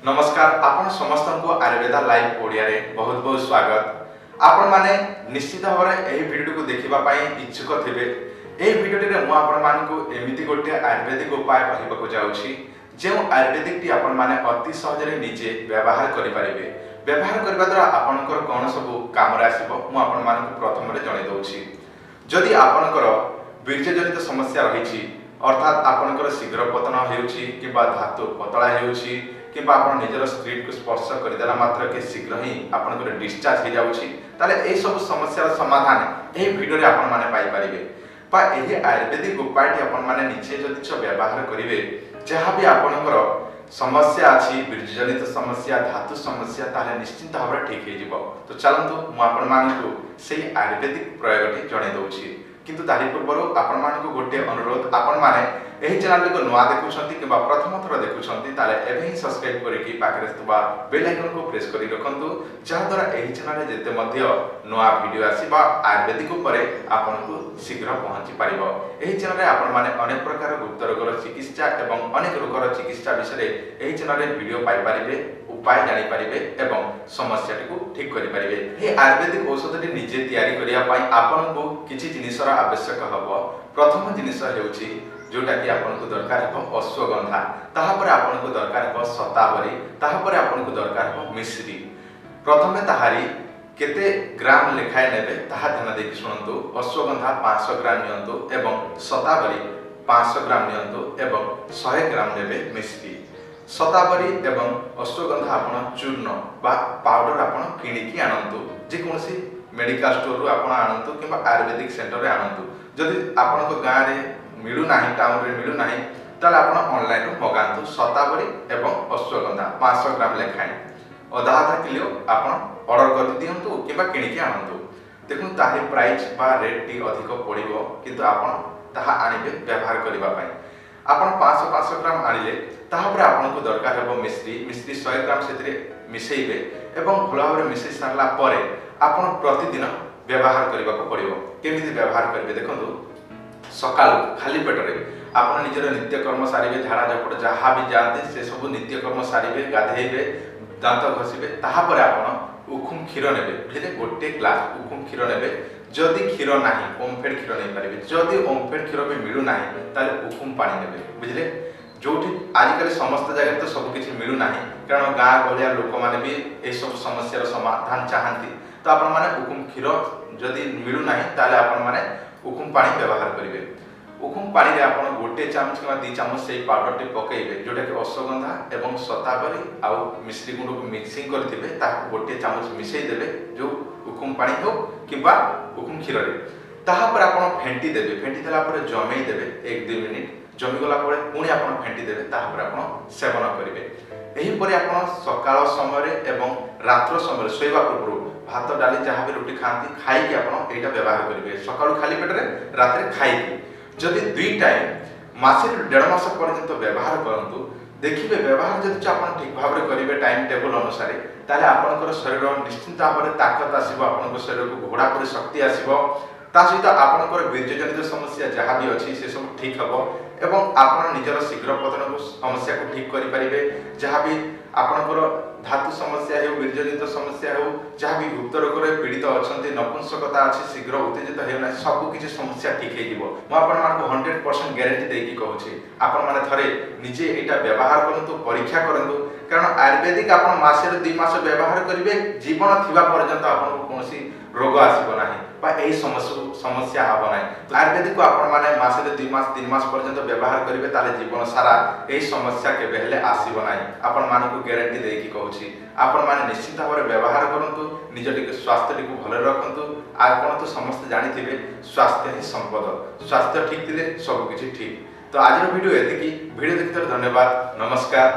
नमस्कार आपण समस्त को आयुर्वेदा लाइव ओडिया रे बहुत बहुत स्वागत। आपण माने निश्चित भाव एही वीडियो को देखिबा पई इच्छुक थिबे। एही वीडियो रे मु आपण मान को एमिति गोटे आयुर्वेदिक उपाय कहिबा को जाउछि जे आयुर्वेदिक टी आपण माने अति सहज रे निजे व्यवहार करि परिबे। व्यवहार करबा द्वारा आपनकर कोन सब काम रे आसीबो मु आपण मान को प्रथम रे जणै दउछि। जदि आपनकर बीर्यजनित समस्या रहिछि अर्थात आपनकर शीघ्र पतन हेउछि किबा धातु पतला हेउछि किबा आपण निजर स्त्री को स्पर्श करदेला मात्र के शीघ्र ही आपनकर डिस्चार्ज हो जाउछि ताले ए सब समस्या समाधान एही वीडियो रे आपण माने पाई परिबे। पा एही आयुर्वेदिक उपाय टी आपण माने निजे जदि व्यवहार करिवे जहा भी आपनकर समस्या अछि बीर्यजनित समस्या धातु समस्या ताले निश्चित भाव ठीक हे जिवो। तो चलंतु मु आपण मानकु सेही आयुर्वेदिक प्रयोग टी जणे दउछि किंतु तारि पूर्व आपण मानकु गोटे अनुरोध आपण माने एही चैनल को नुआ देखुछंती किबा प्रथम थर देखुछंती ताले एबे ही सब्सक्राइब करिकि पाखरे थबा बेल आइकन को प्रेस करि रखंतु जहा द्वारा एही चैनल जेते मध्य नुआ वीडियो आसीबा आयुर्वेदिक उपरे आपनकु शीघ्र पहुंची परिबो। एही चैनल रे आपण माने अनेक प्रकार गुप्त रोगर चिकित्सा एवं अनेक रोगर चिकित्सा विषय एही चैनल रे वीडियो पाई परिबे उपाय जानि परिबे एवं समस्या को ठीक करि परिबे। हे आयुर्वेदिक औषध टी निजे तयारी करिया पई आपनकु किछि जिनिसर आवश्यक हबो। प्रथम जिनिस हेउछि जोटा कि आपन को दरकार है अश्वगंधा ताहापर आपन को दरकार है शतावरी ताहापर आपन को दरकार है मिश्री। प्रथमे ताहारी केते ग्राम लेखाय नेबे ताहा ध्यान देकी सुनंतु। अश्वगंधा 500 ग्राम नियंतु एवं शतावरी 500 ग्राम नियंतु एवं 100 ग्राम नेबे मिश्री। शतावरी एवं अश्वगंधा आपन चूर्ण बा पाउडर आपन किनिकी आनंतु जे कोनसी मेडिकल स्टोर रु आपन आनंतु किबा आयुर्वेदिक सेंटर रे आनंतु। जदि आपन को गां रे मिलू नाही टाउन रे मिलू नाही ताले आपण ऑनलाइन रो मगांतु शतावरी एवं अश्वगंधा 500 ग्राम लेखाय आधा किलो आपण ऑर्डर कर दियंतु किबा किनिकी आनंतु। देखु ताहि प्राइस बा रेट टी अधिक पड़िबो किंतु आपण ताहा आनिबे व्यवहार करबा पई। आपण 500 ग्राम आनिले ताहा पर आपण को दरकार हेबो मिश्री 100 ग्राम सेतरे मिसेइबे एवं भला भाबरे मिसेइ सारला परे आपण प्रतिदिन व्यवहार करबा को पड़िबो। केमिति व्यवहार करबे देखंतु सकाल खाली पेट रे आपण निजर नित्य कर्म सारिबे झाड़ा झपट जहा भी जानते से सब नित्य कर्म सारिबे गाधेइबे दांत घसीबे ताहा पर आपण उखुम क्षीर नेबे बुझले गोटे ग्लास उखुम क्षीर नेबे। जदि क्षीर नाही ओमफेड क्षीर नै परिबे जदि ओमफेड क्षीर भी मिलु नाही ताले उखुम पानी नेबे बुझले। जोठी आजिकल समस्त जगह तो सब किछि मिलु नाही कारण गां गलिया लोक माने भी ए सब समस्या रो समाधान चाहंती तो आपण माने उखुम क्षीर जदि मिलु नाही ताले आपण माने उखुम पानी व्यवहार करिवे। उखुम पानी रे आपण गोटे चामच किबा 2 चामच सेही पाउडर टी पकेइबे जोटा कि अश्वगंधा एवं शतावरी आ मिश्री गुंड को मिक्सिंग करथिबे ता गोटे चामच मिसेइ देबे जो उखुम पानी हो किबा उखुम क्षीर रे ताहा पर आपण फेंटी देबे। फेंटी देला पर जमेइ देबे 1-2 मिनिट जमी गला पर पुणी आपण फेंटी देबे ताहा पर आपण सेवन करिवे। एही परे आपण सकाळ समय रे एवं रात्र समय सोइबा पूर्व भात डाली जहाँ भी रोटी खाती खाई आप व्यवहार करेंगे। सकाळू खाली पेट रे रात्रि खाई जदि 2 टाइम मासे 1.5 मास पर्यंत व्यवहार करंतु देखिबे व्यवहार जदि आप ठीक भाव में करेंगे टाइम टेबल अनुसार ताले आपनकर शरीर निश्चित भाव में ताकत आसीबो आपनकर शरीर को घोड़ा परि शक्ति आसीबो ता सहित आपनकर बीर्यजनित समस्या जहाँ भी अच्छी से सब ठीक हबो एवं आपण निजर शीघ्र पतन को समस्या को ठीक करि परिबे। जहाँ भी आपनकर धातु समस्या हो बीर्यजनित समस्या हो जहाँ भी गुप्त रोग रे पीड़ित अछंती नपुंसकता अछि शीघ्र उत्तेजित हेउना सब किछि समस्या ठीक हे जिवो। म आपण मान को 100% गारंटी देकी कहूछि आपण माने थरे निजे एटा व्यवहार करंतु परीक्षा करंतु कारण आयुर्वेदिक आपण मासे रे 2 मास व्यवहार करिवे जीवन थिबा पर्यंत आपण को कोनसी रोग आसीबो नाही बा एही समस्या हबो नाही। तो आयुर्वेदिक को आपण माने मासे रे 2 मास 3 मास पर्यंत व्यवहार करिवे ताले जीवन सारा एही समस्या के बेहले आसीबो नाही। आपण मान को गारंटी देकी कहूछि आपण माने निश्चित भाव व्यवहार करंतु निज टिके स्वास्थ्य टिको भले रखंतु। आपण तो समस्त जानि थिबे स्वास्थ्य ही संपद स्वास्थ्य ठीक थिले सब किछि ठीक। तो आज वीडियो एतिकी वीडियो देखिथार धन्यवाद नमस्कार।